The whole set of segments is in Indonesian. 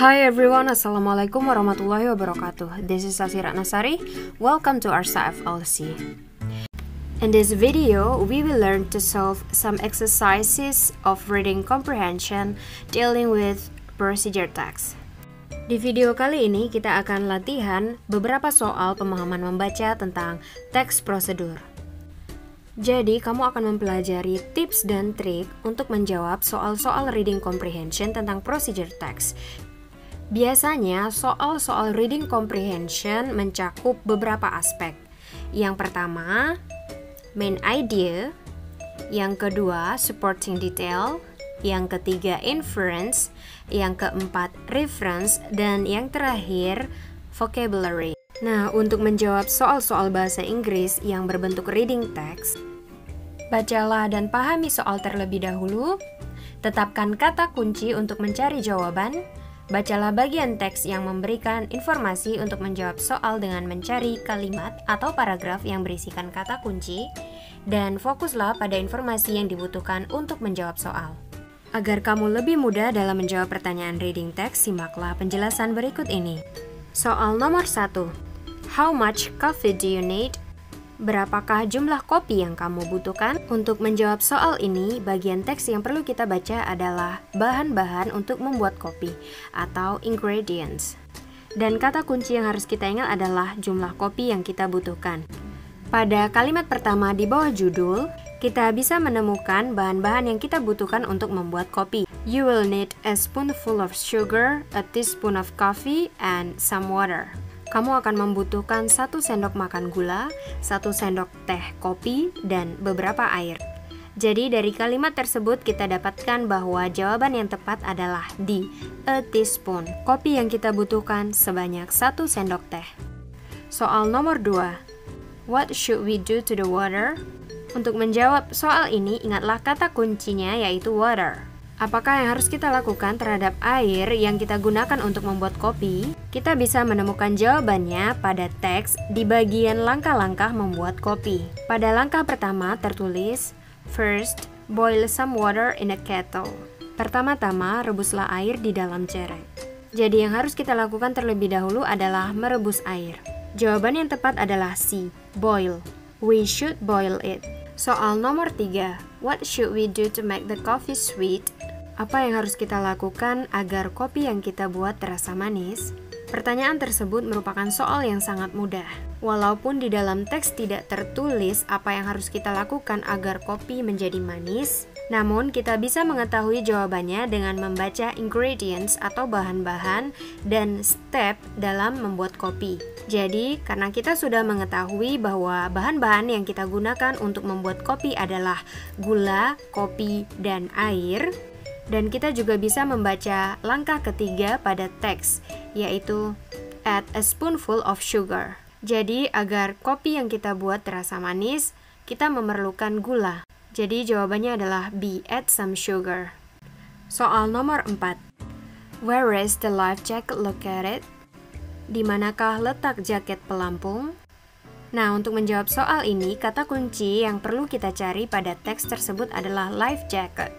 Hi everyone, Assalamualaikum warahmatullahi wabarakatuh. This is Sasi Ratnasari. Welcome to our FLC. In this video, we will learn to solve some exercises of reading comprehension dealing with procedure text. Di video kali ini kita akan latihan beberapa soal pemahaman membaca tentang teks prosedur. Jadi, kamu akan mempelajari tips dan trik untuk menjawab soal-soal reading comprehension tentang procedure text. Biasanya, soal-soal reading comprehension mencakup beberapa aspek. Yang pertama, main idea. Yang kedua, supporting detail. Yang ketiga, inference. Yang keempat, reference. Dan yang terakhir, vocabulary. Nah, untuk menjawab soal-soal bahasa Inggris yang berbentuk reading text, bacalah dan pahami soal terlebih dahulu. Tetapkan kata kunci untuk mencari jawaban. Bacalah bagian teks yang memberikan informasi untuk menjawab soal dengan mencari kalimat atau paragraf yang berisikan kata kunci, dan fokuslah pada informasi yang dibutuhkan untuk menjawab soal. Agar kamu lebih mudah dalam menjawab pertanyaan reading text, simaklah penjelasan berikut ini. Soal nomor 1. How much coffee do you need? Berapakah jumlah kopi yang kamu butuhkan? Untuk menjawab soal ini, bagian teks yang perlu kita baca adalah bahan-bahan untuk membuat kopi atau ingredients. Dan kata kunci yang harus kita ingat adalah jumlah kopi yang kita butuhkan. Pada kalimat pertama di bawah judul, kita bisa menemukan bahan-bahan yang kita butuhkan untuk membuat kopi. You will need a spoonful of sugar, a teaspoon of coffee, and some water. Kamu akan membutuhkan 1 sendok makan gula, 1 sendok teh kopi, dan beberapa air. Jadi dari kalimat tersebut kita dapatkan bahwa jawaban yang tepat adalah D, a teaspoon. Kopi yang kita butuhkan sebanyak 1 sendok teh. Soal nomor 2. What should we do to the water? Untuk menjawab soal ini, ingatlah kata kuncinya yaitu water. Apakah yang harus kita lakukan terhadap air yang kita gunakan untuk membuat kopi? Kita bisa menemukan jawabannya pada teks di bagian langkah-langkah membuat kopi. Pada langkah pertama tertulis, first, boil some water in a kettle. Pertama-tama, rebuslah air di dalam cerek. Jadi yang harus kita lakukan terlebih dahulu adalah merebus air. Jawaban yang tepat adalah C, boil. We should boil it. Soal nomor 3. What should we do to make the coffee sweet? Apa yang harus kita lakukan agar kopi yang kita buat terasa manis? Pertanyaan tersebut merupakan soal yang sangat mudah. Walaupun di dalam teks tidak tertulis apa yang harus kita lakukan agar kopi menjadi manis, namun kita bisa mengetahui jawabannya dengan membaca ingredients atau bahan-bahan dan step dalam membuat kopi. Jadi, karena kita sudah mengetahui bahwa bahan-bahan yang kita gunakan untuk membuat kopi adalah gula, kopi, dan air, dan kita juga bisa membaca langkah ketiga pada teks, yaitu add a spoonful of sugar. Jadi, agar kopi yang kita buat terasa manis, kita memerlukan gula. Jadi, jawabannya adalah B, add some sugar. Soal nomor 4. Where is the life jacket located? Di manakah letak jaket pelampung? Nah, untuk menjawab soal ini, kata kunci yang perlu kita cari pada teks tersebut adalah life jacket.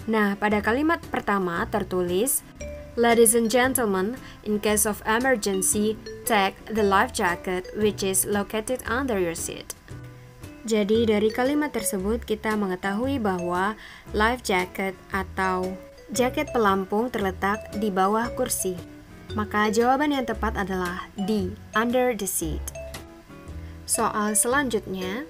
Nah, pada kalimat pertama tertulis, ladies and gentlemen, in case of emergency, take the life jacket which is located under your seat. Jadi dari kalimat tersebut kita mengetahui bahwa life jacket atau jaket pelampung terletak di bawah kursi. Maka jawaban yang tepat adalah D, under the seat. Soal selanjutnya,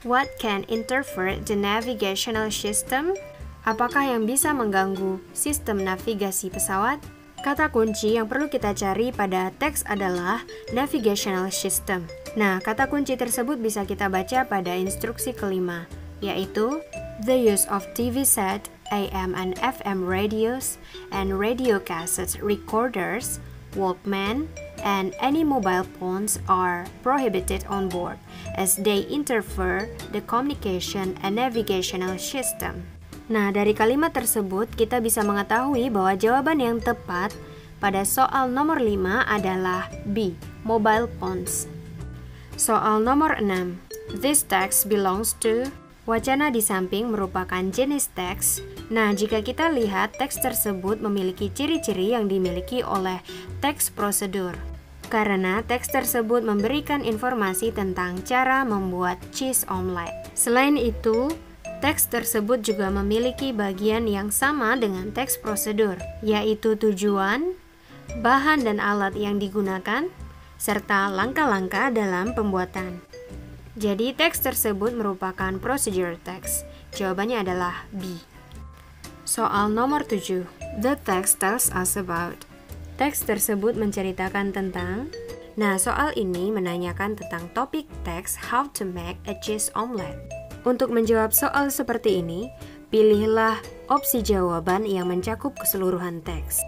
what can interfere the navigational system? Apakah yang bisa mengganggu sistem navigasi pesawat? Kata kunci yang perlu kita cari pada teks adalah navigational system. Nah, kata kunci tersebut bisa kita baca pada instruksi kelima, yaitu the use of TV set, AM and FM radios, and radio cassette recorders, Walkman, and any mobile phones are prohibited on board as they interfere the communication and navigational system. Nah, dari kalimat tersebut kita bisa mengetahui bahwa jawaban yang tepat pada soal nomor 5 adalah B, mobile phones. Soal nomor 6. This text belongs to. Wacana di samping merupakan jenis teks Nah, jika kita lihat teks tersebut memiliki ciri-ciri yang dimiliki oleh teks prosedur. Karena teks tersebut memberikan informasi tentang cara membuat cheese omelette. Selain itu, teks tersebut juga memiliki bagian yang sama dengan teks prosedur, yaitu tujuan, bahan dan alat yang digunakan, serta langkah-langkah dalam pembuatan. Jadi teks tersebut merupakan procedure text. Jawabannya adalah B. Soal nomor 7. The text tells us about. Teks tersebut menceritakan tentang. Nah, soal ini menanyakan tentang topik teks how to make a cheese omelette. Untuk menjawab soal seperti ini, pilihlah opsi jawaban yang mencakup keseluruhan teks.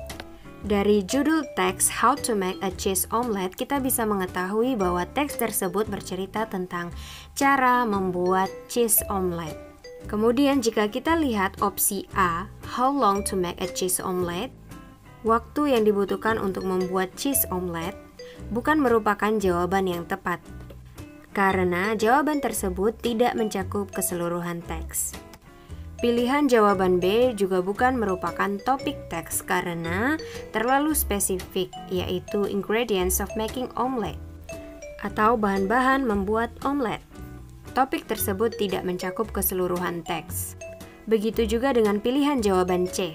Dari judul teks How to Make a Cheese Omelette, kita bisa mengetahui bahwa teks tersebut bercerita tentang cara membuat cheese omelette. Kemudian jika kita lihat opsi A, How long to make a cheese omelette, waktu yang dibutuhkan untuk membuat cheese omelette, bukan merupakan jawaban yang tepat, karena jawaban tersebut tidak mencakup keseluruhan teks. Pilihan jawaban B juga bukan merupakan topik teks karena terlalu spesifik, yaitu ingredients of making omelette atau bahan-bahan membuat omelette. Topik tersebut tidak mencakup keseluruhan teks. Begitu juga dengan pilihan jawaban C,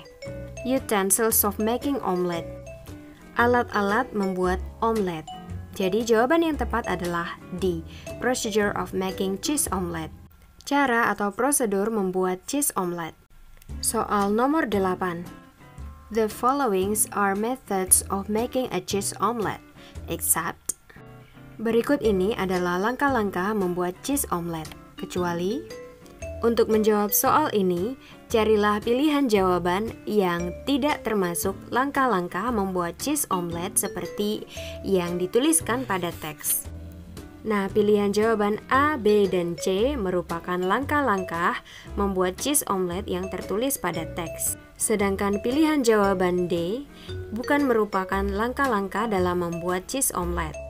utensils of making omelette, alat-alat membuat omelette. Jadi jawaban yang tepat adalah D, procedure of making cheese omelette. Cara atau prosedur membuat cheese omelette. Soal nomor 8. The followings are methods of making a cheese omelette, except. Berikut ini adalah langkah-langkah membuat cheese omelette, kecuali. Untuk menjawab soal ini, carilah pilihan jawaban yang tidak termasuk langkah-langkah membuat cheese omelette seperti yang dituliskan pada teks. Nah, pilihan jawaban A, B, dan C merupakan langkah-langkah membuat cheese omelette yang tertulis pada teks. Sedangkan pilihan jawaban D bukan merupakan langkah-langkah dalam membuat cheese omelette.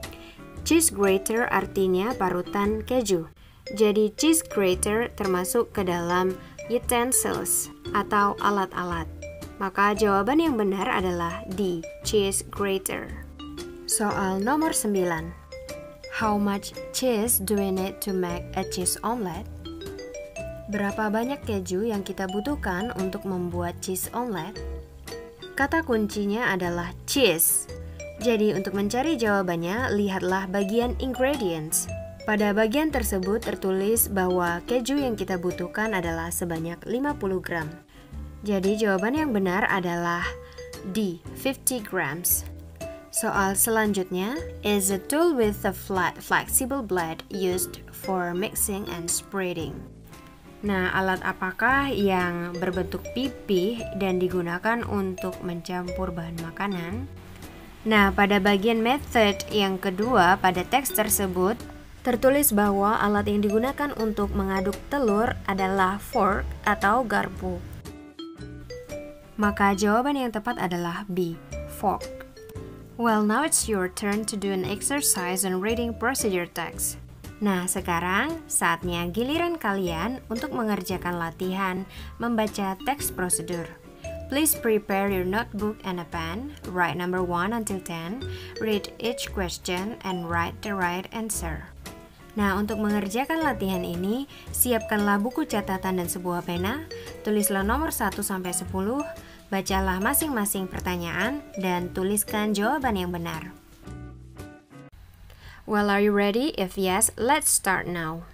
Cheese grater artinya parutan keju. Jadi cheese grater termasuk ke dalam utensils atau alat-alat. Maka jawaban yang benar adalah D, cheese grater. Soal nomor 9. How much cheese do we need to make a cheese omelette? Berapa banyak keju yang kita butuhkan untuk membuat cheese omelette? Kata kuncinya adalah cheese. Jadi untuk mencari jawabannya, lihatlah bagian ingredients. Pada bagian tersebut tertulis bahwa keju yang kita butuhkan adalah sebanyak 50 gram. Jadi jawaban yang benar adalah D, 50 grams. Soal selanjutnya, is a tool with a flat, flexible blade used for mixing and spreading. Nah, alat apakah yang berbentuk pipih dan digunakan untuk mencampur bahan makanan? Nah, pada bagian method yang kedua pada teks tersebut, tertulis bahwa alat yang digunakan untuk mengaduk telur adalah fork atau garpu. Maka jawaban yang tepat adalah B, fork. Well, now it's your turn to do an exercise on reading procedure text. Nah, sekarang saatnya giliran kalian untuk mengerjakan latihan membaca teks prosedur. Please prepare your notebook and a pen, write number 1 until 10, read each question, and write the right answer. Nah, untuk mengerjakan latihan ini, siapkanlah buku catatan dan sebuah pena, tulislah nomor 1 sampai 10, bacalah masing-masing pertanyaan, dan tuliskan jawaban yang benar. Well, are you ready? If yes, let's start now.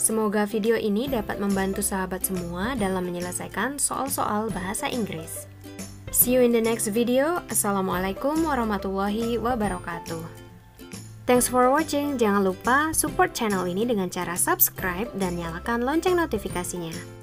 Semoga video ini dapat membantu sahabat semua dalam menyelesaikan soal-soal bahasa Inggris. See you in the next video. Assalamualaikum warahmatullahi wabarakatuh. Thanks for watching. Jangan lupa support channel ini dengan cara subscribe dan nyalakan lonceng notifikasinya.